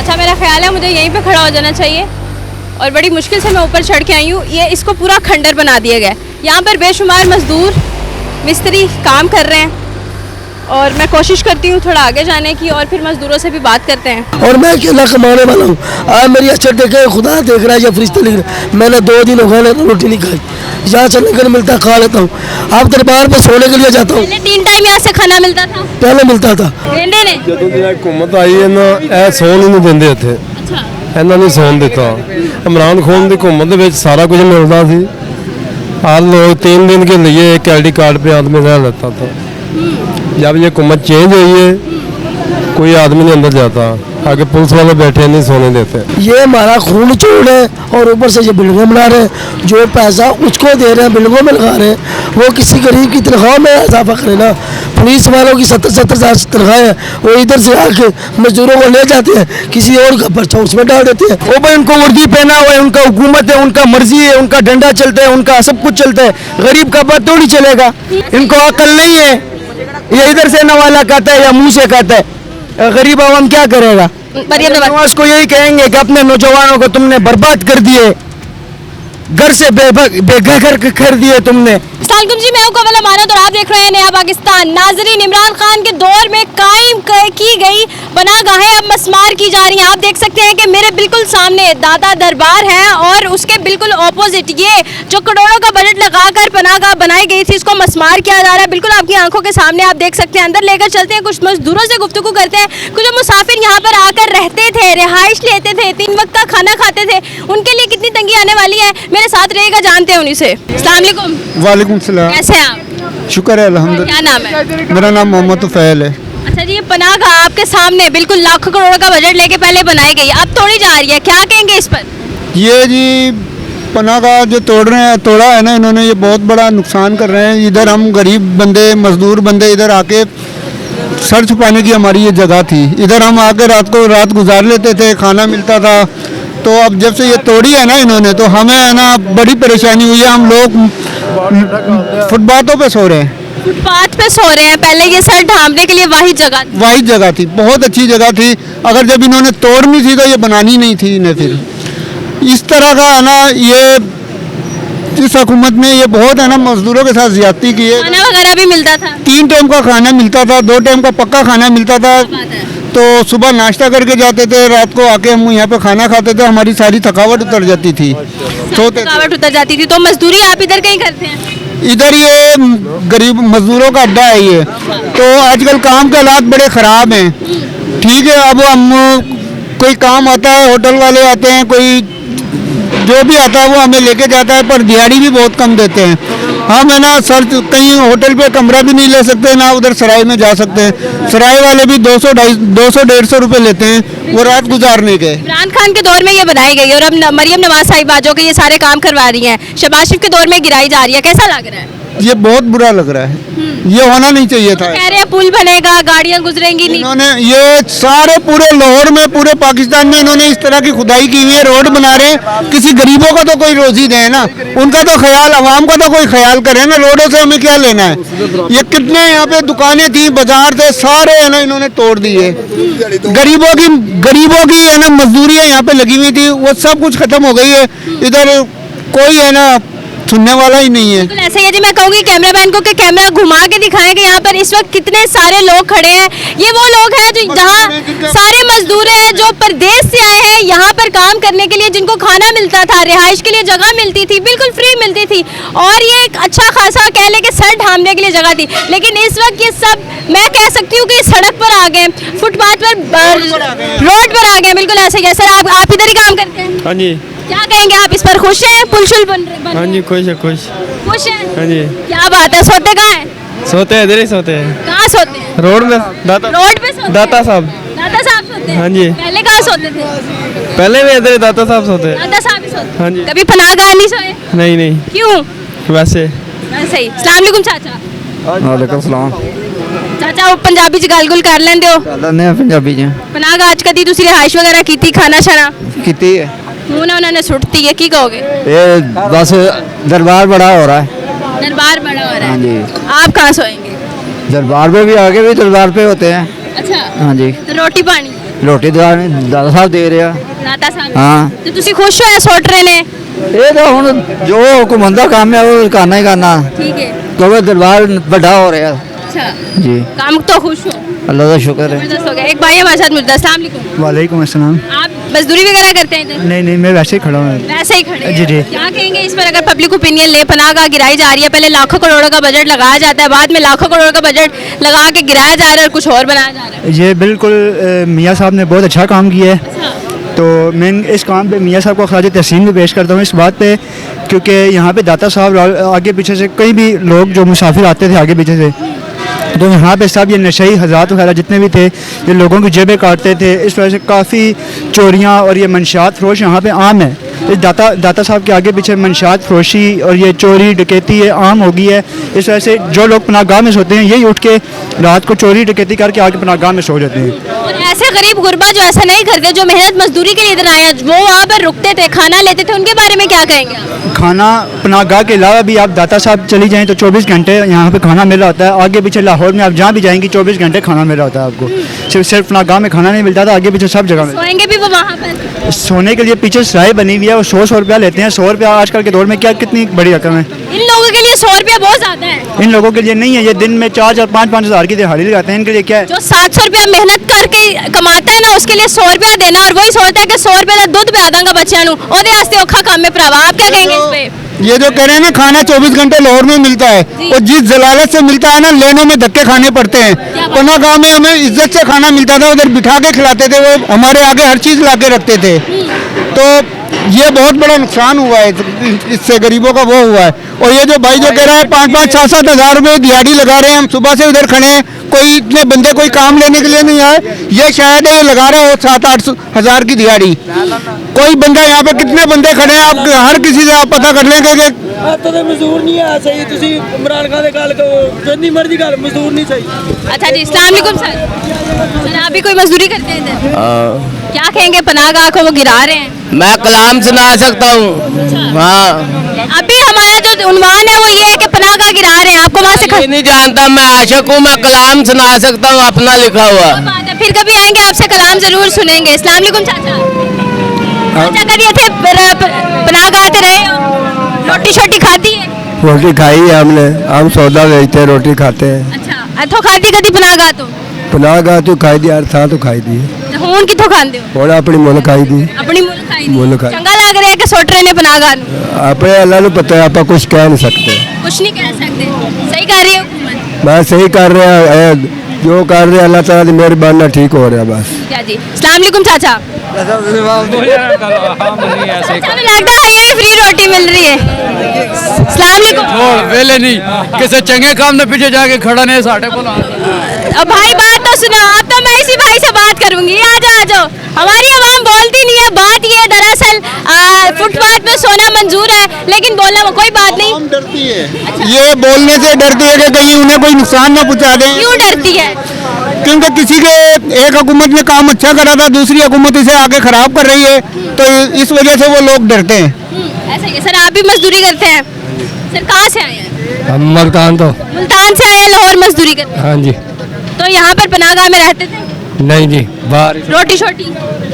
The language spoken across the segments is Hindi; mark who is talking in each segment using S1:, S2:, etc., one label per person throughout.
S1: अच्छा, मेरा ख्याल है मुझे यहीं पे खड़ा हो जाना चाहिए। और बड़ी मुश्किल से मैं ऊपर चढ़ के आई हूँ। ये इसको पूरा खंडर बना दिया गया है। यहाँ पर बेशुमार मजदूर मिस्त्री काम कर रहे हैं और मैं कोशिश करती हूँ थोड़ा आगे जाने की और फिर मजदूरों से भी बात करते हैं।
S2: और मैं अकेला कमाने वाला हूँ। आज मेरी अच्छा देखे खुदा देख रहा है या फरिश्ते लिख रहे हैं। मैंने 2 दिन हो गए रोटी नहीं खाई, यहाँ से निकल मिलता खा लेता हूँ। आप दरबार पे सोने के लिए जाता हूँ।
S1: 3 टाइम यहाँ से खाना मिलता था,
S2: पहले मिलता था।
S3: हुकूमत आई है ना, ਇਹ ਸੌਣ ਨਹੀਂ ਦਿੰਦੇ ਇੱਥੇ। ਇਹਨਾਂ ਨੇ ਸੌਣ ਦਿੱਤਾ। इमरान खान ਦੀ हुकूमत ਦੇ ਵਿੱਚ सारा कुछ मिलता ਸੀ। हर लोग 3 दिन के लिए एक ID कार्ड पे आदमी रह लेता था। जब ये हुकूमत चेंज हुई है, कोई आदमी नहीं अंदर जाता। आगे पुलिस वाले बैठे नहीं सोने देते।
S2: ये हमारा खून चोर है और ऊपर से ये बिल्डिंगें बना रहे हैं। जो पैसा उसको दे रहे हैं, बिल्डिंगों में लगा रहे हैं। वो किसी गरीब की तनख्वाह में इजाफा करे ना। पुलिस वालों की 70-70 हज़ार तनख्वाह है, वो इधर से आके मजदूरों को ले जाते हैं, किसी और का पर्चा उसमें डाल देते हैं।
S4: वो भाई उनको वर्दी पहना हुआ है, उनका हुकूमत है, उनका मर्जी है, उनका डंडा चलता है, उनका सब कुछ चलता है। गरीब का बात थोड़ी चलेगा। इनको अकल नहीं है। ये इधर से नवाला कहता है या मुंह से कहता है। गरीब आवाम क्या करेगा?
S1: मरियम नवाज
S4: को यही कहेंगे कि अपने नौजवानों को तुमने बर्बाद कर दिए, घर से बेघर कर दिए तुमने।
S1: सलाम जी, मैं हूं कमल अमानत और आप देख रहे हैं नया पाकिस्तान। नाजरीन, इमरान खान के दौर में कायम की गई पनाहगाहें अब मस्मार की जा रही हैं। आप देख सकते हैं कि मेरे बिल्कुल सामने दादा दरबार है और उसके बिल्कुल ऑपोजिट ये जो करोड़ों का बजट लगाकर पनाहगाह बनाई गई थी, इसको मस्मार किया जा रहा है। बिल्कुल आपकी आंखों के सामने आप देख सकते हैं। अंदर लेकर चलते हैं, कुछ मजदूरों से गुफ्तगू करते हैं। कुछ जो मुसाफिर यहाँ पर आकर रहते थे, रिहाइश लेते थे, 3 वक्त का खाना खाते थे, उनके लिए कितनी तंगी आने वाली है, मेरे साथ रहेगा, जानते हैं उन्हीं से। अस्सलाम वालेकुम।
S4: वालेकुम सलाम।
S1: कैसे हैं आप?
S4: शुक्र है अल्हम्दुलिल्लाह।
S1: क्या नाम है?
S4: मेरा नाम मोहम्मद तुफैल है।
S1: अच्छा जी, ये पनाहगाह आपके सामने बिल्कुल लाखों करोड़ का बजट लेके पहले बनाई गई, अब तोड़ी जा रही है, क्या कहेंगे इस पर?
S4: ये जी पनाहगाह जो तोड़ा है ना इन्होंने, ये बहुत बड़ा नुकसान कर रहे हैं। इधर हम गरीब बंदे, मजदूर बंदे इधर आके सर छुपाने की हमारी ये जगह थी। इधर हम आके रात गुजार लेते थे, खाना मिलता था। तो अब जब से ये तोड़ी है ना इन्होंने, तो हमें है ना बड़ी परेशानी हुई है। हम लोग फुटपाथों पे सो रहे हैं।
S1: फुटपाथ पे सो रहे हैं। पहले ये सर ढांपने के लिए वाहिद जगह
S4: थी, बहुत अच्छी जगह थी। अगर जब इन्होंने तोड़नी थी तो ये बनानी नहीं थी इन्हें। फिर इस तरह का है ना, ये इस हुकूमत ने ये बहुत है ना मजदूरों के साथ ज्यादती की है।
S1: खाना वगैरह भी मिलता था,
S4: 3 टाइम का खाना मिलता था, 2 टाइम का पक्का खाना मिलता था। तो सुबह नाश्ता करके जाते थे, रात को आके हम यहाँ पे खाना खाते थे। हमारी सारी थकावट उतर जाती थी,
S1: थकावट उतर जाती थी। तो मजदूरी आप इधर कहीं करते हैं?
S4: इधर ये गरीब मजदूरों का अड्डा है ये। तो आजकल काम के हालात बड़े ख़राब हैं। ठीक है, अब हम कोई काम आता है, होटल वाले आते हैं, कोई जो भी आता है वो हमें लेके जाता है, पर दिहाड़ी भी बहुत कम देते हैं। हम है ना सर कहीं होटल पे कमरा भी नहीं ले सकते, ना उधर सराय में जा सकते हैं। सराय वाले भी 200-150 रुपये लेते हैं वो रात गुजारने के।
S1: इमरान खान के दौर में ये बनाई गई और अब मरियम नवाज साहिबा जो कि ये सारे काम करवा रही हैं, शहबाज शरीफ के दौर में गिराई जा रही है, कैसा लग रहा है?
S4: ये बहुत बुरा लग रहा है। ये होना नहीं चाहिए था।
S1: कह रहे हैं पुल बनेगा, गाड़ियां गुजरेंगी नहीं।
S4: इन्होंने ये सारे पूरे लाहौर में, पूरे पाकिस्तान में इन्होंने इस तरह की खुदाई की हुई है, रोड बना रहे हैं। किसी गरीबों का तो कोई रोजी दे ना, उनका तो ख्याल, आवाम का तो कोई ख्याल करे ना। रोडों से हमें क्या लेना है? ये कितने यहाँ पे दुकानें थी, बाजार थे, सारे है ना इन्होंने तोड़ दिए। गरीबों की है ना मजदूरियाँ यहाँ पे लगी हुई थी, वो सब कुछ खत्म हो गई है। इधर कोई है ना सुनने वाला ही नहीं है।
S1: ऐसे ही है जी, मैं कहूँगी कैमरा मैन को कि कैमरा घुमा के दिखाएं कि यहाँ पर इस वक्त कितने सारे लोग खड़े हैं। ये वो लोग हैं जो जहाँ सारे मजदूर हैं जो परदेश से आए हैं यहाँ पर काम करने के लिए, जिनको खाना मिलता था, रिहाइश के लिए जगह मिलती थी, बिल्कुल फ्री मिलती थी, और ये एक अच्छा खासा कह ले कि सर ढांपने के लिए जगह थी। लेकिन इस वक्त ये सब मैं कह सकती हूँ कि सड़क पर आ गए, फुटपाथ पर, रोड पर आ गए। बिल्कुल ऐसे ही है। सर आप इधर ही काम करते हैं?
S3: हाँ जी।
S1: क्या कहेंगे आप इस पर? खुश हैं? पुल शुल बन रहे?
S3: हाँ जी, खुश है, खुश।
S1: खुश हैं?
S3: हाँ जी।
S1: क्या बात है। सोते कहाँ हैं?
S3: सोते हैं, इधर ही सोते हैं।
S1: कहाँ सोते हैं?
S3: रोड में।
S1: रोड पे सोते हैं?
S3: दाता साहब
S1: सोते हैं?
S3: हाँ जी।
S1: पहले कहाँ सोते थे?
S3: पहले भी इधर दाता साहब सोते हैं।
S1: दाता साहब ही सोते?
S3: हाँ जी।
S1: कभी पनाहगाह नहीं सोए?
S3: नहीं।
S1: क्यों?
S3: वैसे
S1: ही। अस्सलाम वालेकुम चाचा।
S5: वालेकुम सलाम।
S1: चाचा वो पंजाबी च गल कर लेंदे हो?
S5: कर लेंदे हैं पंजाबी च।
S1: पनाहगाह च कदी तुसी रिहाइश वगैरह कीती, खाना शाना
S5: कीती है?
S1: मुंह ना उन्होंने सुटती है, की कहोगे?
S5: ये बस दरबार बड़ा हो रहा है।
S1: दरबार बड़ा हो रहा है।
S5: हाँ जी।
S1: आप कहाँ सोएंगे?
S5: दरबार पे भी आगे भी दरबार पे होते हैं।
S1: अच्छा।
S5: हाँ जी।
S1: तो रोटी पानी?
S5: ਰੋਟੀ ਦਾਦਾ ਸਾਹਿਬ ਦੇ ਰਿਹਾ।
S1: ਦਾਤਾ ਸਾਹਿਬ
S5: ਹਾਂ।
S1: ਤੇ ਤੁਸੀਂ ਖੁਸ਼ ਹੋ ਇਸ ਹੋਟਲ ਨੇ?
S5: ਇਹ ਤਾਂ ਹੁਣ ਜੋ ਹੁਕਮ ਦਾ ਕੰਮ ਹੈ ਉਹ ਕਰਨਾ ਹੀ ਕਰਨਾ,
S1: ठीक है।
S5: ਕਿਉਂਕਿ ਦਰਬਾਰ ਵੱਡਾ ਹੋ ਰਿਹਾ
S1: अच्छा,
S5: जी।
S1: काम तो खुश हो?
S5: ਅੱਲਾ ਦਾ ਸ਼ੁਕਰ ਹੈ।
S1: जबरदस्त हो गया। एक भाई हमारे साथ मिलता है। अस्सलाम वालेकुम।
S4: वालेकुम अस्सलाम।
S1: आप मजदूरी वगैरह करते हैं इधर?
S4: नहीं नहीं, मैं वैसे ही खड़ा हूँ।
S1: वैसे ही खड़े हैं।
S4: जी, जी।
S1: क्या कहेंगे इस पर, अगर पब्लिक ओपिनियन ले, पनाहगाह गिराई जा रही है, पहले लाखों करोड़ों का बजट लगाया जाता है, बाद में लाखों करोड़ का बजट लगा के गिराया जा रहा है और कुछ और बनाया जा रहा है।
S4: ये बिल्कुल मियाँ साहब ने बहुत अच्छा काम किया है।
S1: अच्छा,
S4: तो मैं इस काम पे मियाँ साहब को खराज तहसीन भी पेश करता हूँ इस बात पे, क्योंकि यहाँ पे दाता साहब आगे पीछे से कई भी लोग जो मुसाफिर आते थे आगे पीछे से, तो यहाँ पे सब ये नशई हज़रात वगैरह जितने भी थे ये लोगों की जेबें काटते थे। इस वजह से काफ़ी चोरियाँ और ये मंशियात फरोश यहाँ पे आम है। इस दाता साहब के आगे पीछे मंशियात फरोशी और ये चोरी डकैती ये आम हो गई है। इस वजह से जो लोग पनाहगाह में सोते हैं यही उठ के रात को चोरी डकैती करके आके पनाहगाह में सो जाते हैं।
S1: और ऐसे गरीब गुरबा जो ऐसा नहीं करते, जो मेहनत मजदूरी के लिए इधर आए हैं, वो वहाँ पर रुकते थे, खाना लेते थे, उनके बारे में क्या कहेंगे आप?
S4: खाना पनाहगाह के अलावा भी आप दाता साहब चली जाएं तो 24 घंटे यहाँ पे खाना मिल रहा होता है। आगे पीछे लाहौर में आप जहाँ भी जाएंगी 24 घंटे खाना मिल रहा होता है आपको। सिर्फ पनाहगाह में खाना नहीं मिलता था, आगे पीछे सब जगह मिलता
S1: सोएंगे भी वो वहाँ पर?
S4: है। सोने के लिए पीछे सराय बनी हुई है, वो 100 रुपया लेते हैं। 100 रुपया आजकल के दौर में क्या कितनी बड़ी रकम है।
S1: इन लोगों के लिए 100 रुपया बहुत ज्यादा है।
S4: इन लोगों के लिए नहीं है, ये दिन में 4 5 हज़ार की दिहाड़ी लगाते हैं। इनके लिए क्या है,
S1: जो 700 रुपया मेहनत करके कमाता है ना, उसके लिए 100 रुपया देना, और वही सोचता है कि 100 रुपया का दूध पिया दूंगा बच्चों को, ओदे वास्ते औखा काम है भरावा। आप क्या कहेंगे इस पे?
S4: ये जो कह रहे हैं ना खाना 24 घंटे लाहौर में मिलता है, और जिस जलालत से मिलता है ना, लेनों में धक्के खाने पड़ते हैं। पनाहगाह में हमें इज्जत से खाना मिलता था, उधर बिठा के खिलाते थे, वो हमारे आगे हर चीज़ ला के रखते थे। तो ये बहुत बड़ा नुकसान हुआ है, इससे गरीबों का वो हुआ है। और ये जो भाई जो कह रहा है 5 7 हज़ार रुपये दिहाड़ी लगा रहे हैं, हम सुबह से उधर खड़े हैं, कोई इतने बंदे कोई काम लेने के लिए नहीं आए। ये शायद है ये लगा रहे हो 7 8 हज़ार की दिहाड़ी। कोई बंदा यहाँ पे कितने बंदे खड़े हैं, आप हर किसी से आप पता कर लेंगे कि
S6: तो मजदूर नहीं है सही। तुसी इमरान खान दे गल करो, जितनी मर्जी गल, मजदूर नहीं सही।
S1: अच्छा जी, अस्सलाम वालेकुम सर। सर आप भी कोई मजदूरी करते हैं इधर? क्या कहेंगे, पनाहगाह को वो गिरा रहे हैं?
S7: मैं कलाम सुना सकता हूँ। हाँ,
S1: अभी हमारा जो उन्वान है वो ये है कि पनाहगाह गिरा रहे हैं, आपको वहाँ से
S7: ये नहीं जानता, मैं आशिक हूँ, मैं कलाम सुना सकता हूँ अपना लिखा हुआ।
S1: बात है, फिर कभी आएंगे आपसे कलाम जरूर सुनेंगे। अस्सलाम वालेकुम चाचा। चाचा कभी इतने पनाहगाह आते रहे हो, रोटी शोटी खाती है?
S5: रोटी खाई है हमने, हम सौदा बेचते हैं, रोटी खाते हैं।
S1: अच्छा, इथों खाती कदी पनाहगाह तो?
S5: पनाहगाह तो खाई दी, हर थां तो खाई दी,
S1: ਹੁਣ ਕਿੱਥੋਂ ਖਾਂਦੇ ਹੋ?
S5: ਹੁਣ ਆਪਣੀ ਮੁੱਲ ਖਾਈ ਦੀ।
S1: ਆਪਣੀ ਮੁੱਲ ਖਾਈ ਦੀ।
S5: ਮੁੱਲ ਖਾਈ।
S1: ਚੰਗਾ ਲੱਗ ਰਿਹਾ ਕਿ ਸੁੱਟ ਰਹੇ ਨੇ ਪਨਾਹਗਾਹ ਨੂੰ?
S5: ਆਪਣੇ ਅੱਲਾ ਨੂੰ ਪਤਾ ਹੈ, ਆਪਾਂ ਕੁਝ ਕਹਿ ਨਹੀਂ ਸਕਦੇ।
S1: ਕੁਝ ਨਹੀਂ ਕਹਿ ਸਕਦੇ। ਸਹੀ ਕਰ ਰਹੀ ਹੈ हुकूमत?
S5: मैं सही कर रहा है, जो कर रहे हैं अल्लाह ताला की मेहरबानी ਨਾਲ ठीक हो रहा बस।
S1: क्या जी, अस्सलाम वालेकुम चाचा। हमें लगता है ये फ्री रोटी मिल रही है। अस्सलाम वालेकुम।
S8: वेले नहीं किसी चंगे काम ने पीछे जाके खड़ा नहीं साढ़े को।
S1: अब भाई बात तो सुनो, अब तो मैं इसी भाई से बात करूंगी। आ जाओ। हमारी आवाम बोलती नहीं है। बात ये है, दरअसल फुटपाथ पे सोना मंजूर है, लेकिन बोलना कोई बात नहीं।
S4: डरती है, ये बोलने से डरती है कि कहीं उन्हें कोई नुकसान ना पहुंचा दें।
S1: क्यों डरती है?
S4: क्योंकि किसी के एक हुकूमत ने काम अच्छा करा था, दूसरी हुकूमत इसे आगे खराब कर रही है, तो इस वजह से वो लोग डरते हैं।
S1: ऐसा ही है। सर आप भी मजदूरी करते हैं? सर कहाँ से आए हैं?
S5: हम मुल्तान तो
S1: मुल्तान से आए हैं, लाहौर मजदूरी करते हैं?
S5: हाँ जी।
S1: तो यहाँ पर पनाहगाह में रहते थे?
S5: नहीं जी, बाहर
S1: रोटी शोटी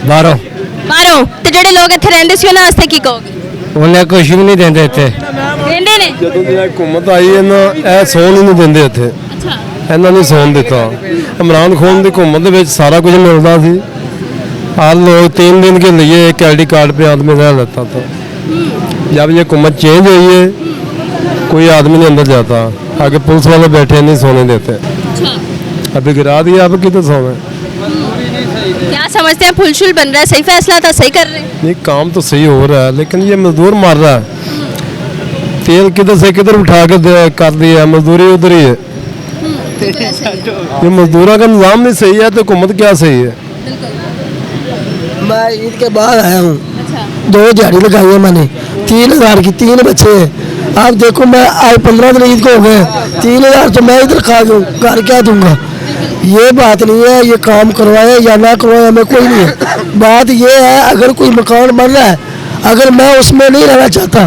S5: बाहरों
S1: बाहरों तो ਜਿਹੜੇ ਲੋਕ ਇੱਥੇ ਰਹਿੰਦੇ ਸੀ ਉਹਨਾਂ ਵਾਸਤੇ ਕੀ ਕਹੋਗੇ?
S5: ਉਹਨੇ ਕੁਝ ਵੀ ਨਹੀਂ ਦਿੰਦੇ ਇੱਥੇ।
S1: ਰਹਿੰਦੇ ਨੇ?
S3: ਜਦੋਂ ਦੀ ਇਹ ਹੁਕੂਮਤ ਆਈ ਇਹਨਾਂ ਇਹ ਸੌਣ ਹੀ ਨਹੀਂ ਦਿੰਦੇ ਇੱਥੇ।
S1: ਅੱਛਾ,
S3: ਇਹਨਾਂ ਨੇ ਸੌਣ ਦਿੱਤਾ। इमरान खान ਦੀ हुकूमत ਦੇ ਵਿੱਚ ਸਾਰਾ ਕੁਝ ਮਿਲਦਾ ਸੀ। हर लोग 3 दिन के लिए एक ID कार्ड पे आदमी रह लेता था। जब ये हुकूमत चेंज हुई है, कोई आदमी नहीं अंदर जाता, आगे पुलिस वाले बैठे नहीं सोने देते। अभी गिरा दिया, अब किधर सोना?
S1: क्या समझते हैं, फुलशुल बन रहा है, सही फैसला था, सही कर रहे हैं?
S3: नहीं, काम तो सही हो रहा है, लेकिन ये मजदूर मार रहा है। तेल किधर से किधर उठा के कर दिया, मजदूरी उधर ही है। ये मजदूरों का निज़ाम नहीं सही है तो हुकूमत क्या सही है?
S2: मैं ईद के बाद आया हूँ। 2 दिहाड़ी लगाई है मैंने, 3000 की, 3 बच्चे हैं। आप देखो, मैं आज 15 दिन ईद को हो गए, 3000 तो मैं इधर खा दूँ, घर क्या दूंगा? ये बात नहीं है, ये काम करवाए या ना करवाए हमें कोई नहीं है। बात ये है, अगर कोई मकान बन रहा है, अगर मैं उसमें नहीं रहना चाहता,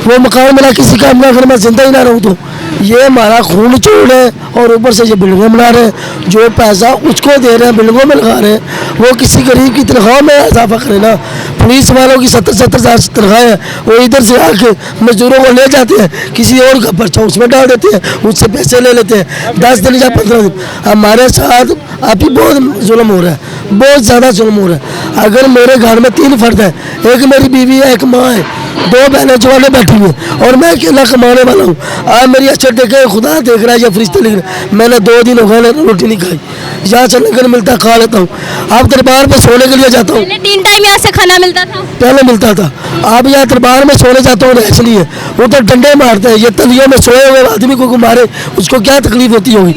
S2: वो मकान मेरा किसी काम का, अगर मैं जिंदा ही ना रहूँ तो ये हमारा खून चोर है और ऊपर से ये बिल्डिंगें बना रहे हैं। जो पैसा उसको दे रहे हैं, बिल्डिंगों में लगा रहे हैं। वो किसी गरीब की तनख्वाह में इजाफा करें ना। पुलिस वालों की 70-70 हज़ार तनख्वाह है, वो इधर से आके मजदूरों को ले जाते हैं, किसी और का पर्चा उसमें डाल देते हैं, उससे पैसे ले लेते हैं 10 दिन या 15 दिन। हमारे साथ अभी बहुत जुल्म हो रहा है, बहुत ज़्यादा जुल्म हो रहा है। अगर मेरे घर में 3 फर्द हैं, एक मेरी बीवी है, एक माँ है, 2 बहनें जवानें बैठी हुई हैं और मैं अकेला कमाने वाला हूँ। आज मेरी अच्छा देखे, खुदा देख रहा है या फरिश्ते लिख रहे हैं। मैंने 2 दिन हो गए रोटी नहीं खाई, यहाँ से लंगर मिलता है खा लेता हूँ। आप दरबार में सोने के लिए जाता हूँ,
S1: पहले 3 टाइम यहाँ से खाना मिलता था।
S2: पहले मिलता था। आप यहाँ दरबार में सोने जाता हूँ इसलिए वो तो डंडे मारते हैं। ये तलियों में सोए हुए आदमी को मारे, उसको क्या तकलीफ होती होगी,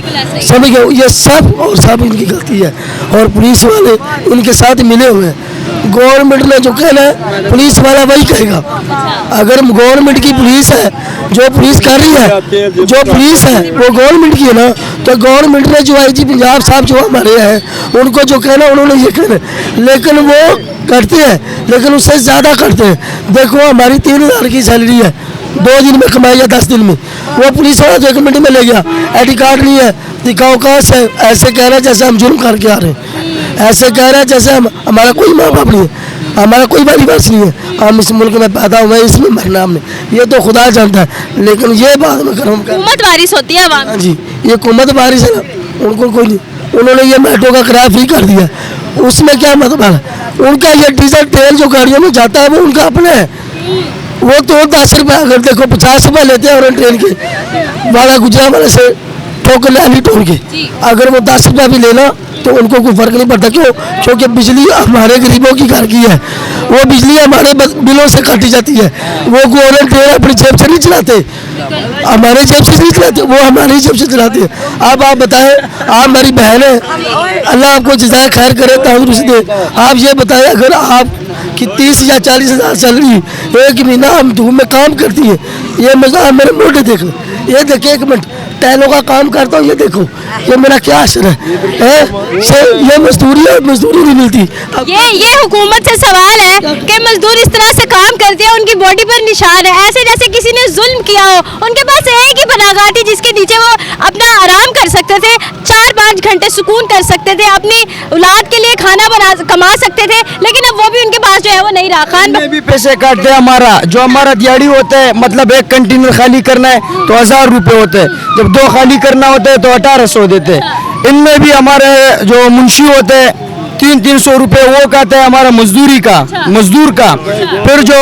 S2: समझ गए। ये सब और सब इनकी गलती है और पुलिस वाले इनके साथ मिले हुए हैं। गवर्नमेंट ने जो कहना है पुलिस वाला वही कहेगा। अगर गवर्नमेंट की पुलिस है, जो पुलिस कर रही है, जो पुलिस है वो गवर्नमेंट की है ना, तो गवर्नमेंट ने जो IG पंजाब साहब जो हमारे हैं उनको जो कहना उन्होंने ये कहना, लेकिन वो करते हैं, लेकिन उससे ज़्यादा करते हैं। देखो हमारी 3000 की सैलरी है, 2 दिन में कमाई है 10 दिन में। वो पुलिस वाला 1 मिनट में ले गया, ID कार्ड नहीं है, दिखाओ कहाँ से। ऐसे कह रहे हैं जैसे हम जुर्म करके आ रहे हैं, ऐसे कह रहे हैं जैसे हमारा कोई माँ बाप नहीं है, हमारा कोई वारिस नहीं है। हम इस मुल्क में पैदा हुए, इसमें मरना हमने, ये तो खुदा जानता है। लेकिन ये बात में कर
S1: हुकूमत वारिस होती है अवाम।
S2: हाँ जी, ये हुकूमत वारिस है ना, उनको कोई नहीं। उन्होंने ये मेट्रो का किराया फ्री कर दिया, उसमें क्या मतलब है? उनका ये डीजल तेल जो गाड़ियों में जाता है वो उनका अपना है। वो तो 10 रुपये, अगर देखो 50 रुपये लेते हैं और ट्रेन के वाला गुजरा वाले से ठोकर लाली टोल के, अगर वो 10 रुपया भी लेना तो उनको कोई फर्क नहीं पड़ता। क्यों? क्योंकि बिजली हमारे गरीबों की घर की है, वो बिजली हमारे बिलों से काटी जाती है। वो गवर्नमेंट ट्रेन अपनी जेब से नहीं चलाते, हमारे जेब से नहीं चलाते, वो हमारी जेब से चलाते हैं। अब आप बताएं, आप मेरी बहन है, अल्लाह आपको जज़ाए खैर करे, तंदुरुस्ती दे। आप ये बताएं, अगर आप कि 30 या 40 हज़ार सैलरी, 1 महीना हम धूप में काम करती है, ये मजा मेरे मोटे देख लो, ये देखिए 1 मिनट टैलों का काम करता हूँ, ये देखो ये मेरा क्या असर है? ये मजदूरी और मजदूरी नहीं मिलती।
S1: ये हुकूमत से सवाल है कि मजदूर इस तरह से काम करते हैं, उनकी बॉडी पर निशान है, ऐसे जैसे किसी ने जुल्म किया हो। उनके पास एक ही पनाहगाह थी जिसके नीचे वो अपना आराम कर सकते थे, 4-5 घंटे सुकून कर सकते थे, अपनी औलाद के लिए खाना कमा सकते थे, लेकिन अब वो भी उनके पास जो है वो नहीं रहा। खान
S9: में भी पैसे काटते हैं हमारा, जो हमारा दिहाड़ी होता है, मतलब 1 कंटेनर खाली करना है तो 1000 रुपये होते हैं, जब 2 खाली करना होता है तो 1800 देते हैं। इनमें भी हमारे जो मुंशी होते हैं 300 रुपये वो कहते हैं हमारा मजदूरी का, मजदूर का। फिर जो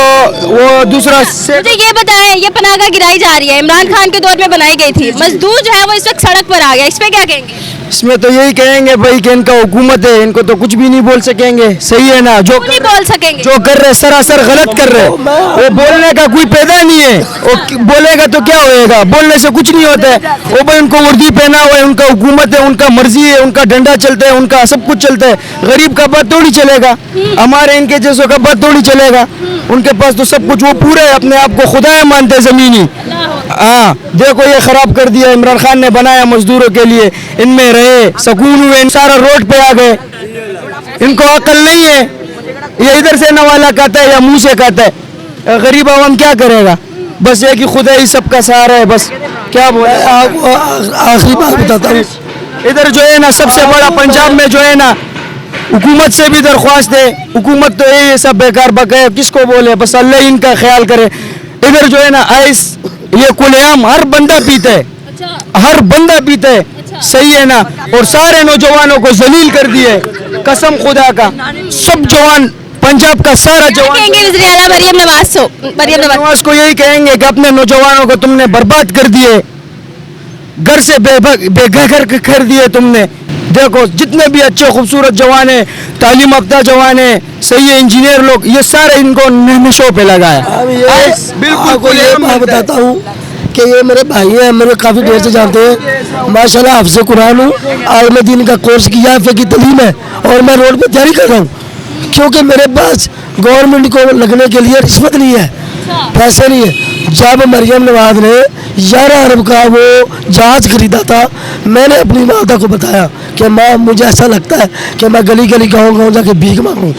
S9: वो दूसरा
S1: मुझे ये बताएं, ये पनाहगाह गिराई जा रही है, इमरान खान के दौर में बनाई गई थी, मजदूर जो है वो इस वक्त सड़क पर आ गया, इस पे क्या कहेंगे?
S9: इसमें तो यही कहेंगे भाई कि इनका हुकूमत है, इनको तो कुछ भी नहीं बोल सकेंगे, सही है ना? जो
S1: नहीं बोल सकेंगे,
S9: जो कर रहे सरासर गलत कर रहे, वो बोलने का कोई पैदा नहीं है। वो बोलेगा तो क्या होएगा? बोलने से कुछ नहीं होता है। वो भाई उनको वर्दी पहना हुआ है, उनका हुकूमत है, उनका मर्जी है, उनका डंडा चलता है, उनका सब कुछ चलता है। गरीब का बात थोड़ी चलेगा, हमारे इनके जैसों का बात थोड़ी चलेगा। उनके पास तो सब कुछ, वो पूरे अपने आप को खुदा मानते जमीनी। हाँ देखो ये खराब कर दिया, इमरान खान ने बनाया मजदूरों के लिए, इनमें रहे सुकून हुए, सारा रोड पे आ गए। इनको अकल नहीं है, ये इधर से नवाला कहता है या मुंह से कहता है। गरीब आवाम क्या करेगा? बस ये कि खुदा ही सबका सहारा है। बस क्या बोले,
S2: आखिरी बात बताता हूँ,
S9: इधर जो है ना सबसे बड़ा पंजाब में जो है ना, हुकूमत से भी दरख्वास्त है, हुकूमत तो ये सब बेकार बकाया, किसको बोले, बस अल्लाह इनका ख्याल करे। इधर जो है ना आइस ये खुलेआम हर बंदा पीता है, हर बंदा पीता है, सही है ना? और सारे नौजवानों को जलील कर दिए, कसम खुदा का। सब जवान पंजाब का सारा जवान
S1: मरियम नवाज
S9: को यही कहेंगे कि अपने नौजवानों को तुमने बर्बाद कर दिए, घर से बेघर कर दिए तुमने। देखो जितने भी अच्छे खूबसूरत जवान है, तालीम याफ्ता जवान है, सही है, इंजीनियर लोग, ये सारे इनको नशों पे लगाया।
S2: बिल्कुल ये मैं बताता हूँ कि ये मेरे भाई हैं, मेरे काफ़ी देर से जानते हैं, माशाल्लाह हाफ़िज़ कुरान हूँ, आलिम दीन का कोर्स किया, फ़िक़्ह की तालीम है, और मैं रोड पे तैयारी कर रहा हूँ। क्योंकि मेरे पास गवर्नमेंट को लगने के लिए रिश्वत नहीं है, पैसे नहीं है। जब मरियम नवाज ने 11 अरब का वो जहाज खरीदा था, मैंने अपनी माता को बताया कि माँ मुझे ऐसा लगता है कि मैं गली गली गाँव जाके भीख मांगूँ।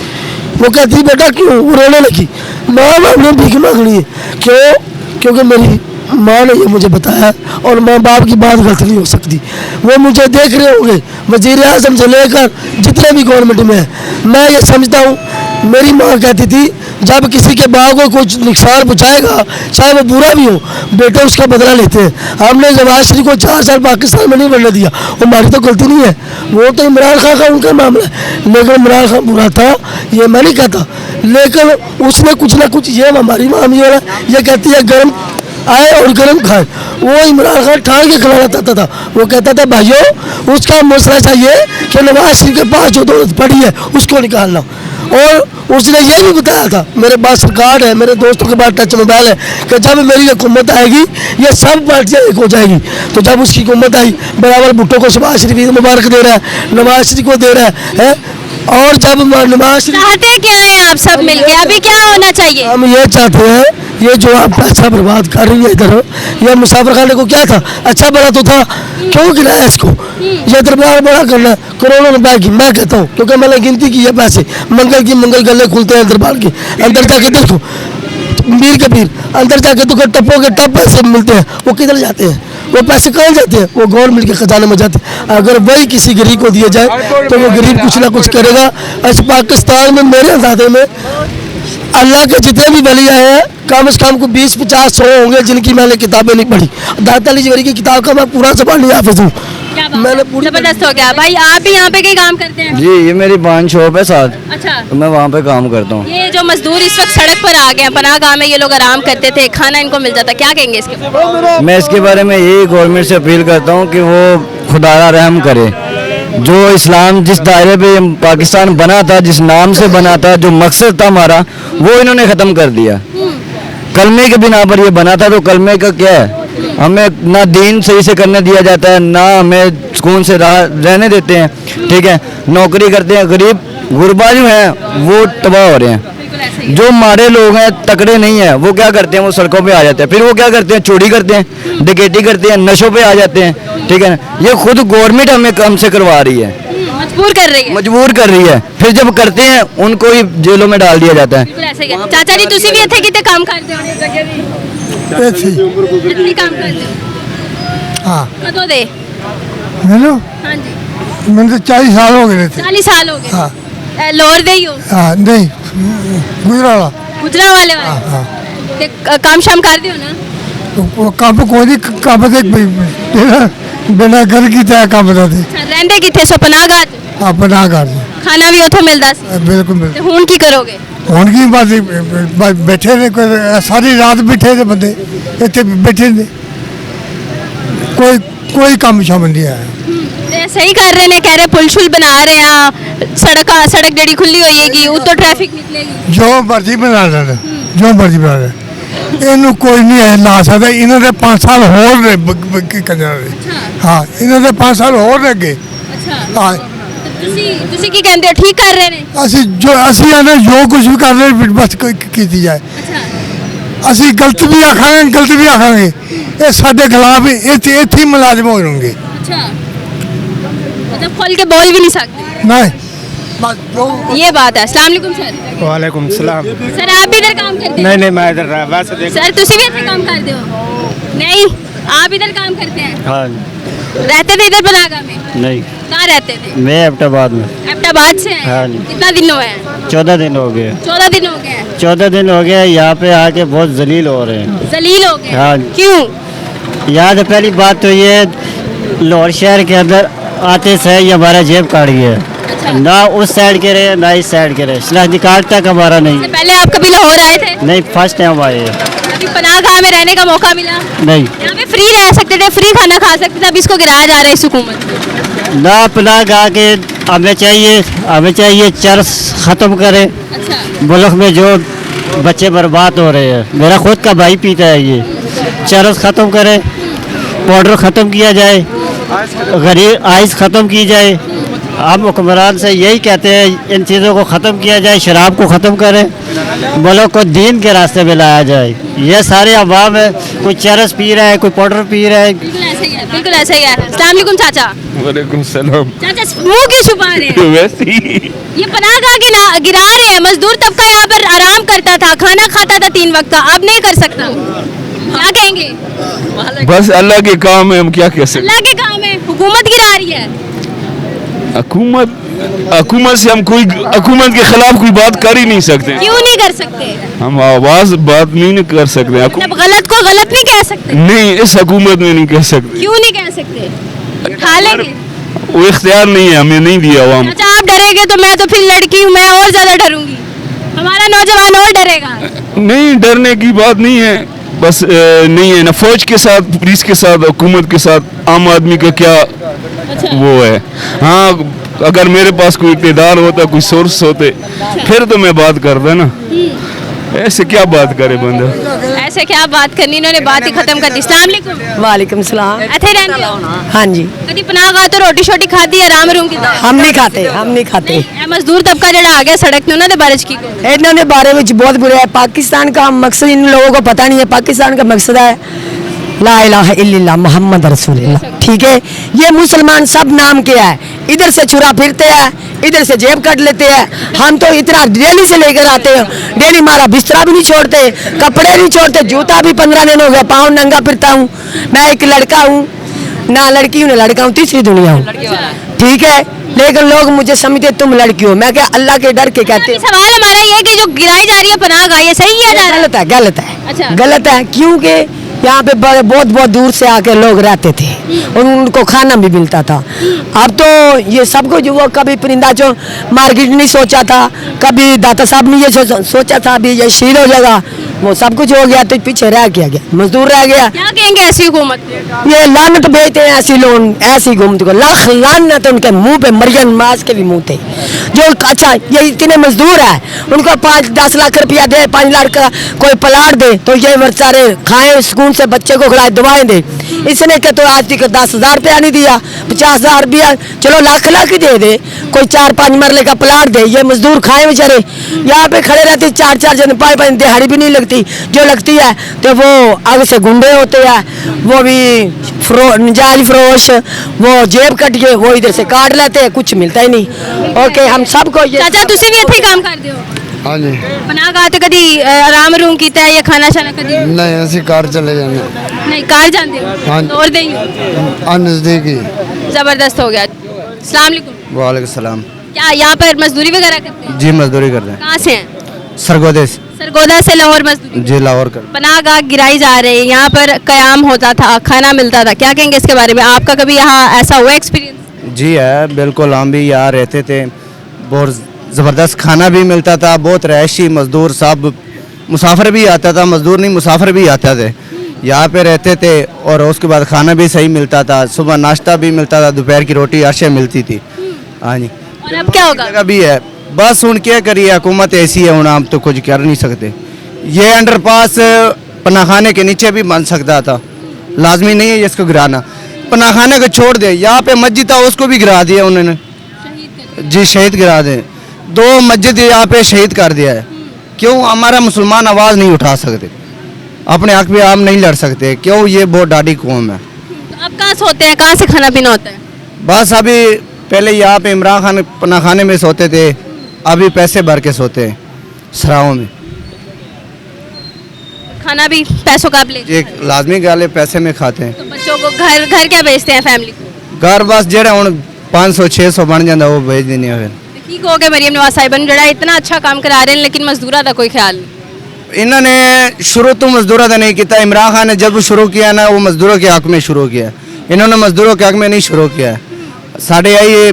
S2: वो कहती बेटा क्यों? वो रोने लगी, माँ हमने भीख मांगनी है। क्यों? क्योंकि मेरी माँ ने ये मुझे बताया, और माँ बाप की बात गलत नहीं हो सकती। वो मुझे देख रहे होंगे वज़ीर आज़म से लेकर जितने भी गवर्नमेंट में है। मैं ये समझता हूँ, मेरी माँ कहती थी जब किसी के बाप को कुछ नुकसान पहुँचाएगा, चाहे वो बुरा भी हो, बेटे उसका बदला लेते हैं। हमने नवाज शरीफ को 4 साल पाकिस्तान में नहीं बनने दिया, वो हमारी तो गलती नहीं है, वो तो इमरान खान का उनका मामला है। लेकिन इमरान खान बुरा था ये मैं नहीं कहता, लेकिन उसने कुछ ना कुछ, ये हमारी मामी वाला ये कहती है गर्म आए और गर्म खाए। वो इमरान खान ठान के खिलाना चाहता था। वो कहता था भाइयों उसका मसला चाहिए कि नवाज शरीफ के पास जो दौलत पड़ी है उसको निकालना। और उसने ये भी बताया था, मेरे पास रिकॉर्ड है, मेरे दोस्तों के पास टच मोबाइल है, कि जब मेरी हुकूमत आएगी ये सब पार्टियाँ एक हो जाएगी। तो जब उसकी हुकूमत आई, बराबर भुट्टो को शहबाज शरीफ ईद मुबारक दे रहा है, नवाज शरीफ को दे रहा है। और जब नवाज शरीफ,
S1: चाहते क्या है आप सब मिलके, अभी क्या होना चाहिए?
S2: हम ये चाहते हैं, ये जो आप पैसा बर्बाद कर रही है इधर, ये मुसाफिर खाने को क्या था, अच्छा बड़ा तो था, क्यों गिराया इसको? ये दरबार बड़ा करना करोड़ों रुपए की, मैं कहता हूँ, क्योंकि मैंने गिनती की है पैसे, मंगल गले खुलते हैं दरबार के अंदर जाके देखो, मीर के पीर अंदर जाके तो टप्पो के टप पैसे मिलते हैं, वो किधर जाते हैं? वो पैसे कहाँ जाते हैं? वो गवर्नमेंट के खजाने में जाते हैं। अगर वही किसी गरीब को दिया जाए तो वो गरीब कुछ ना कुछ करेगा। इस पाकिस्तान में मेरे अंदाजे में अल्लाह के जितने भी वली आए हैं, कम से कम को 20, 50, 100 होंगे जिनकी मैंने किताबें नहीं पढ़ी। दाता अली जवेरी की किताब का मैं पूरा ज़बान नहीं हाफिज हूँ। मैंने पूरी
S1: जबरदस्त हो गया। भाई आप भी यहाँ पे कहीं काम करते हैं?
S9: जी, ये मेरी पान शॉप है साथ,
S1: अच्छा,
S9: तो मैं वहाँ पे काम करता हूँ।
S1: ये जो मजदूर इस वक्त सड़क पर आ गए हैं, पनाह गाह में ये लोग आराम करते थे, खाना इनको मिल जाता, क्या कहेंगे इसके बारे?
S9: मैं इसके बारे में यही गवर्नमेंट से अपील करता हूँ कि वो खुदारा रहम करे। जो इस्लाम जिस दायरे पे पाकिस्तान बना था, जिस नाम से बना था, जो मकसद था हमारा, वो इन्होंने ख़त्म कर दिया। कलमे के बिना पर ये बना था, तो कलमे का क्या है? हमें ना दीन सही से करने दिया जाता है, ना हमें सुकून से रहने देते हैं, ठीक है। नौकरी करते हैं, गरीब गुरबा जो हैं वो तबाह हो रहे हैं। जो हमारे लोग हैं तकड़े नहीं हैं, वो क्या करते हैं, वो सड़कों पे आ जाते हैं, फिर वो क्या करते हैं, चोरी करते हैं, डकैती करते हैं, नशों पे आ जाते हैं, ठीक है ना। ये खुद गवर्नमेंट हमें हमसे करवा रही है,
S1: मजबूर कर रही है,
S9: मजबूर कर रही है। फिर जब करते हैं उनको ही जेलों में डाल दिया जाता है।
S1: बिल्कुल ऐसा ही है। चाचा जी तुसी भी इतने कितने काम करते हो? इतनी काम करते हो?
S4: हाँ
S1: कदों दे?
S4: मैंने
S1: हाँ जी,
S4: मैंने तो 40 साल हो गए थे।
S1: 40 साल हो गए।
S4: हाँ।
S1: लोर दे ही हो?
S4: हाँ नहीं, गुजराला
S1: गुजरा वाले
S4: हाँ।
S1: ते काम शाम कर दियो ना?
S4: वो काम कोई नहीं, काम बिना घर की तरह काम करते।
S1: अच्छा, रहंदे किथे सो? पनाह गाह च?
S4: हाँ पनाह कर
S1: खाना भी उथों मिलदा सी?
S4: बिल्कुल
S1: ते हुण की करोगे?
S4: ਹੁਣ ਕੀ बस बैठे ने, सारी रात बैठे ने बंदे इतने बैठे ने, कोई काम शाम नहीं आया।
S1: सही कर रहे ने, कह रहे पुल शुल बना रहे हैं, सड़क जड़ी खुली होएगी, उतो ट्रैफिक निकलेगी।
S4: जो मर्जी बना रहे, जो मर्जी बना रहे, इनू कोई नहीं है ला सकता। इन्होंने 5 साल होर हाँ, इन्होंने 5 साल होर लगे। हाँ,
S1: ਤੁਸੀਂ ਕੀ ਕਹਿੰਦੇ ਹੋ, ਠੀਕ ਕਰ ਰਹੇ ਨੇ?
S4: ਅਸੀਂ ਆਨੇ ਜੋ ਕੁਝ ਵੀ ਕਰ ਰਹੇ ਬਸ ਕੀਤੀ ਜਾਏ। ਅਸੀਂ ਗਲਤ ਵੀ ਆਖਾਂਗੇ, ਇਹ ਸਾਡੇ ਖਿਲਾਫ ਇੱਥੇ ਹੀ ਮੁਲਾਜ਼ਮ ਹੋ ਜਾਣਗੇ।
S1: अच्छा, मतलब खोल के बोल भी नहीं सकते?
S4: नहीं,
S1: ये बात है। अस्सलाम वालेकुम सर।
S5: वालेकुम सलाम।
S1: सर आप भी इधर काम करते हैं?
S5: नहीं मैं इधर वैसे
S1: सर तुसी भी इधर काम करते हो? नहीं, आप इधर काम करते हैं?
S5: हाँ
S1: रहते थे इधर पनाह में?
S5: नहीं,
S1: कहाँ रहते थे?
S5: मैं एबटाबाद में।
S1: एबटाबाद से हैं?
S5: हाँ जी।
S1: कितना दिन हुआ है?
S5: 14 दिन हो गए।
S1: 14 दिन हो गए हैं।
S5: 14 दिन हो गए, यहाँ पे आके बहुत जलील हो रहे हैं।
S1: जलील हो गए?
S5: हाँ।
S1: क्यों?
S5: यहाँ तो पहली बात तो ये लाहौर शहर के अंदर आते से ये हमारा जेब काट गया।
S1: अच्छा।
S5: ना उस साइड के रहे ना इस साइड के रहे, शनाख्ती कार्ड तक हमारा नहीं।
S1: इससे पहले आप कभी लाहौर आए थे?
S5: नहीं, फर्स्ट टाइम आए हैं।
S1: अभी पनाह गाह में रहने का मौका मिला?
S5: नहीं,
S1: यहाँ पे फ्री रह सकते थे, फ्री खाना खा सकते थे, अब इसको गिराया जा रहा है इस हुकूमत में।
S5: ना अपना गा के हमें चाहिए चर्च ख़त्म करे।
S1: अच्छा,
S5: मुल्क में जो बच्चे बर्बाद हो रहे हैं, मेरा खुद का भाई पीता है, ये चरस ख़त्म करे, पाउडर ख़त्म किया जाए, गरीब आइस ख़त्म की जाए। हम हुक्मरान से यही कहते हैं इन चीज़ों को ख़त्म किया जाए, शराब को ख़त्म करें, मुल्क को दीन के रास्ते में लाया जाए। ये सारे अवाम है, कोई चरस पी रहा है, कोई पाउडर पी रहा है।
S1: बिल्कुल ऐसा ही है, बिल्कुल ऐसा ही है। अस्सलाम वालेकुम चाचा।
S5: वालेकुम सलाम।
S1: चाचा मुंह क्यों छुपा रहे हैं?
S5: वैसे ही
S1: ये पनाह गाह गिरा रहे हैं। मजदूर तबका यहाँ पर आराम करता था, खाना खाता था 3 वक्त का, अब नहीं कर सकता। क्या कहेंगे?
S10: बस अल्लाह के काम है, हम क्या कह सकते।
S1: अल्लाह के काम है, हुकूमत गिरा रही है।
S10: हुकूमत से हम कोई हुकूमत के खिलाफ कोई बात कर ही नहीं सकते।
S1: क्यों नहीं कर सकते?
S10: हम आवाज बात नहीं कर सकते।
S1: मतलब गलत को गलत नहीं कह सकते?
S10: नहीं, इस हुकूमत में नहीं कह सकते।
S1: क्यों नहीं कह सकते? खा लेंगे,
S10: वो इख्तियार नहीं है, हमें नहीं दिया हुआ।
S1: अच्छा आप डरेंगे तो मैं तो फिर लड़की हूँ, मैं और ज्यादा डरूंगी, हमारा नौजवान और डरेगा।
S10: नहीं, डरने की बात नहीं है, बस नहीं है ना फौज के साथ, पुलिस के साथ, हुकूमत के साथ आम आदमी का क्या वो है। हाँ, अगर मेरे पास कोई इक़्तिदार होता, कोई सोर्स होते, फिर तो मैं बात करता ना। ऐसे क्या बात करे बंदा,
S1: ऐसे क्या बात करनी, इन्होंने बात ही खत्म कर दी। अस्सलाम वालेकुम।
S11: वालेकुम सलाम।
S1: ਇੱਥੇ ਰਹਿੰਦੇ ਹੋ?
S11: हाँ जी,
S1: कभी पनाह गा तो रोटी शोटी खाधी है आराम रूम की?
S11: हम नहीं खाते, हम नहीं खाते।
S1: ਇਹ ਮਜ਼ਦੂਰ ਤਬਕਾ ਜਿਹੜਾ ਆ ਗਿਆ ਸੜਕ ਤੇ, ਉਹਨਾਂ ਦੇ ਬਾਰੇ ਚ ਕੀ ਕਹੋ?
S11: इन्होंने बारे में बहुत बुरा है। पाकिस्तान का मकसद इन लोगों को पता नहीं है। पाकिस्तान का मकसद है ला इलाहा इल्लल्लाह मोहम्मद रसूलुल्लाह। ठीक है, ये मुसलमान सब नाम के है, इधर से चुरा फिरते हैं, इधर से जेब कट लेते हैं। हम तो इतना डेली से लेकर आते हैं, डेली हमारा बिस्तरा भी नहीं छोड़ते, कपड़े नहीं छोड़ते, जूता भी 15 दिन हो गया, पाँव नंगा फिरता हूँ। मैं एक लड़का हूँ, ना लड़की हूँ ना लड़का हूँ, तीसरी दुनिया हूँ। ठीक है, लेकिन लोग मुझे समझते तुम लड़की हो। मैं क्या अल्लाह के डर के कहते हैं।
S1: सवाल हमारा ये है कि जो गिराई जा रही है पनाह गाह, ये सही है ना?
S11: गलत है, गलत है।
S1: अच्छा।
S11: गलत है, क्योंकि यहाँ पे बहुत बहुत दूर से आके लोग रहते थे और उनको खाना भी मिलता था। अब तो ये सब कुछ, वो कभी परिंदा जो मार्केट नहीं सोचा था, कभी दाता साहब ने ये सोचा था अभी ये शील हो जाएगा, वो सब कुछ हो गया तो पीछे रह गया, मजदूर रह गया।
S1: क्या कहेंगे ऐसी हुकूमत?
S11: ये लानत भेजते हैं ऐसी लोग, ऐसी घूमते को लाख लानत उनके मुंह पे, मरियम मास के भी मुंह थे। जो अच्छा ये इतने मजदूर है, उनको 5-10 लाख रुपया दे, 5 लाख का कोई प्लाट दे तो ये बेचारे खाएं, सुकून से बच्चे को खिलाए, दवाएं दे। इसने के तो आज तक 10,000 रुपया नहीं दिया, 50,000 रुपया, चलो लाख लाख ही दे दे, कोई 4-5 मरले का प्लाट दे, ये मजदूर खाए बेचारे। यहाँ पे खड़े रहते 4-4 जन, 5-5 दिहाड़ी भी नहीं लगती, जो लगती है तो वो आगे से गुंडे होते हैं, वो भी नजायज फरोश, वो जेब कट के वो इधर से काट लेते हैं, कुछ मिलता ही नहीं। ओके, हम सबको ये
S1: चाचा तुसी भी ਇੱਥੇ ਕੰਮ ਕਰਦੇ ਹੋ?
S2: हाँ जी।
S1: पनाह गाह ਤੇ ਕਦੀ ਆਰਾਮ रूम ਕੀਤਾ ਹੈ ਜਾਂ ਖਾਣਾ ਸ਼ਾਨਾ ਕਦੀ?
S2: नहीं, ऐसी कार चले जाने।
S1: नहीं, कार जानते हो?
S2: हाँ।
S1: और देंगे
S2: नजदीकी।
S1: जबरदस्त हो गया। अस्सलाम वालेकुम।
S9: वालेकुम सलाम।
S1: क्या यहाँ पर मजदूरी वगैरह करते हैं?
S9: जी मजदूरी कर रहे हैं,
S1: कहाँ से हैं?
S9: सरगोदे से।
S1: सरगोदा से लाहौर मजदूरी?
S9: जी लाहौर कर।
S1: पनाह गाह गिराई जा रही है, यहाँ पर कयाम होता था, खाना मिलता था, क्या कहेंगे इसके बारे में? आपका कभी यहाँ ऐसा हुआ एक्सपीरियंस?
S9: जी है, बिल्कुल, हम भी यहाँ रहते थे, बहुत ज़बरदस्त खाना भी मिलता था, बहुत रहायशी मजदूर सब, मुसाफिर भी आता था, मजदूर नहीं मुसाफिर भी आते थे, यहाँ पे रहते थे। और उसके बाद खाना भी सही मिलता था, सुबह नाश्ता भी मिलता था, दोपहर की रोटी अर्शे मिलती थी। हाँ जी।
S1: और अब क्या होगा?
S9: जगह भी है, बस उन क्या करिए, हुकूमत ऐसी है, हम तो कुछ कर नहीं सकते। ये अंडरपास पनाखाने के नीचे भी बन सकता था, लाजमी नहीं है इसको गिराना। पनाखाने को छोड़ दे, यहाँ पे मस्जिद था उसको भी गिरा दिया उन्होंने। जी शहीद गिरा दे, 2 मस्जिद यहाँ पे शहीद कर दिया है। क्यों हमारा मुसलमान आवाज़ नहीं उठा सकते, अपने हक पे आप नहीं लड़ सकते? क्यों? ये बहुत डाडी कौम है।
S1: तो अब कहाँ सोते हैं, कहाँ से खाना पीना होता है?
S9: बस अभी पहले यहाँ पे इमरान खान पनाखाने में सोते थे, अभी पैसे भर के सोते हैं सराहों में।
S1: खाना भी पैसों का आप ले?
S9: एक लाजमी गाले पैसे में खाते हैं।
S1: तो बच्चों को घर घर क्या बेचते हैं फैमिली को?
S9: घर बस जेड़ा हूँ 500-600 बन जाता वो भेज देने फिर।
S1: ठीक हो गया मरियम नवाज साहिबा जड़ा इतना अच्छा काम करा रहे हैं, लेकिन मजदूरा का कोई ख्याल नहीं।
S9: इन्होंने शुरू तो मजदूरों का नहीं किया, इमरान खान ने जब शुरू किया ना वो मजदूरों के हक में शुरू किया, इन्होंने मजदूरों के हक में नहीं शुरू किया। साढ़े यही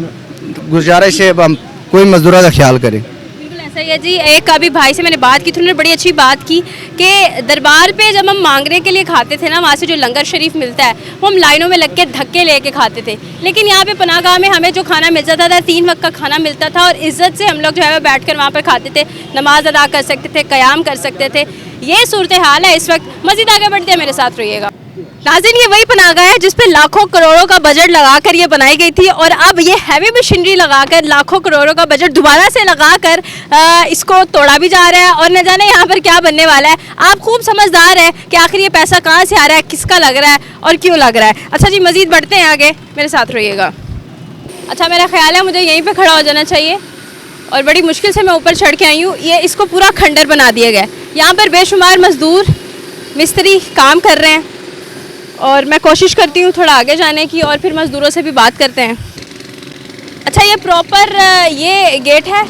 S9: गुजारिश है, हम कोई मजदूरों का ख्याल करें।
S1: बिल्कुल ऐसा ही है जी। एक अभी भाई से मैंने बात की थी, उन्होंने बड़ी अच्छी बात की कि दरबार पे जब हम मांगरे के लिए खाते थे ना, वहाँ से जो लंगर शरीफ मिलता है वो हम लाइनों में लग के धक्के लेके खाते थे, लेकिन यहाँ पे पनाह गाह में हमें जो खाना मिल जाता था 3 वक्त का खाना मिलता था, और इज़्ज़त से हम लोग जो है बैठ कर वहाँ पर खाते थे, नमाज अदा कर सकते थे, क़याम कर सकते थे। ये सूरत हाल है इस वक्त। मज़ीद आगे बढ़ते हैं, मेरे साथ रहिएगा। नाज़रीन, ये वही पनाह गाह है जिस पे लाखों करोड़ों का बजट लगाकर ये बनाई गई थी, और अब ये हैवी मशीनरी लगाकर लाखों करोड़ों का बजट दोबारा से लगाकर इसको तोड़ा भी जा रहा है, और न जाने यहाँ पर क्या बनने वाला है। आप खूब समझदार है कि आखिर ये पैसा कहाँ से आ रहा है, किसका लग रहा है और क्यों लग रहा है। अच्छा जी, मज़ीद बढ़ते हैं आगे, मेरे साथ रहिएगा। अच्छा, मेरा ख्याल है मुझे यहीं पर खड़ा हो जाना चाहिए, और बड़ी मुश्किल से मैं ऊपर चढ़ के आई हूँ। ये इसको पूरा खंडर बना दिया गया है। यहाँ पर बेशुमार मजदूर मिस्त्री काम कर रहे हैं और मैं कोशिश करती हूँ थोड़ा आगे जाने की और फिर मज़दूरों से भी बात करते हैं। अच्छा, ये प्रॉपर ये गेट है।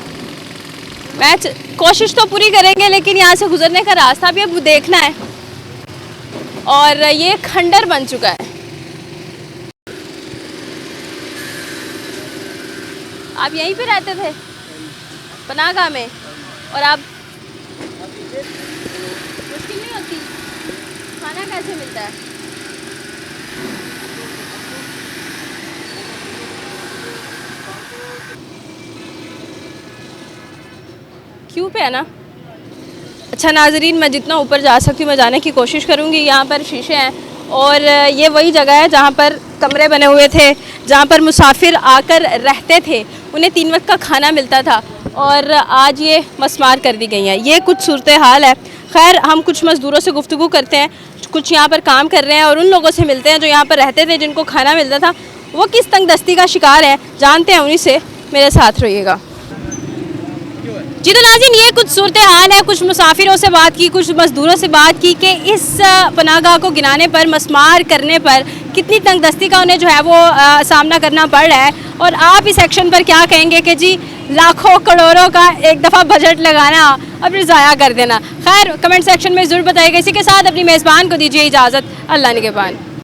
S1: मैं कोशिश तो पूरी करेंगे लेकिन यहाँ से गुजरने का रास्ता भी अब देखना है। और ये खंडर बन चुका है। आप यहीं पे रहते थे पनाहगाह में, और आप मुश्किल नहीं होती? खाना कैसे मिलता है? क्यों पे है ना। अच्छा नाजरीन, मैं जितना ऊपर जा सकती हूँ मैं जाने की कोशिश करूँगी। यहाँ पर शीशे हैं और ये वही जगह है जहाँ पर कमरे बने हुए थे, जहाँ पर मुसाफिर आकर रहते थे, उन्हें 3 वक्त का खाना मिलता था, और आज ये मस्मार कर दी गई हैं। ये कुछ सूरत हाल है। खैर, हम कुछ मज़दूरों से गुफ्तगू करते हैं, कुछ यहाँ पर काम कर रहे हैं और उन लोगों से मिलते हैं जो यहाँ पर रहते थे, जिनको खाना मिलता था। वो किस तंगदस्ती का शिकार है जानते हैं उन्हीं से। मेरे साथ रहिएगा जी। तो नाज़रीन, ये कुछ सूरत हाल है। कुछ मुसाफिरों से बात की, कुछ मज़दूरों से बात की कि इस पनाहगाह को गिनाने पर, मस्मार करने पर कितनी तंगदस्ती का उन्हें जो है वो सामना करना पड़ रहा है। और आप इस एक्शन पर क्या कहेंगे कि जी लाखों करोड़ों का एक दफ़ा बजट लगाना और फिर ज़ाया कर देना। खैर, कमेंट सेक्शन में ज़रूर बताइएगा। इसी के साथ अपनी मेज़बान को दीजिए इजाज़त। अल्लाह निगहबान।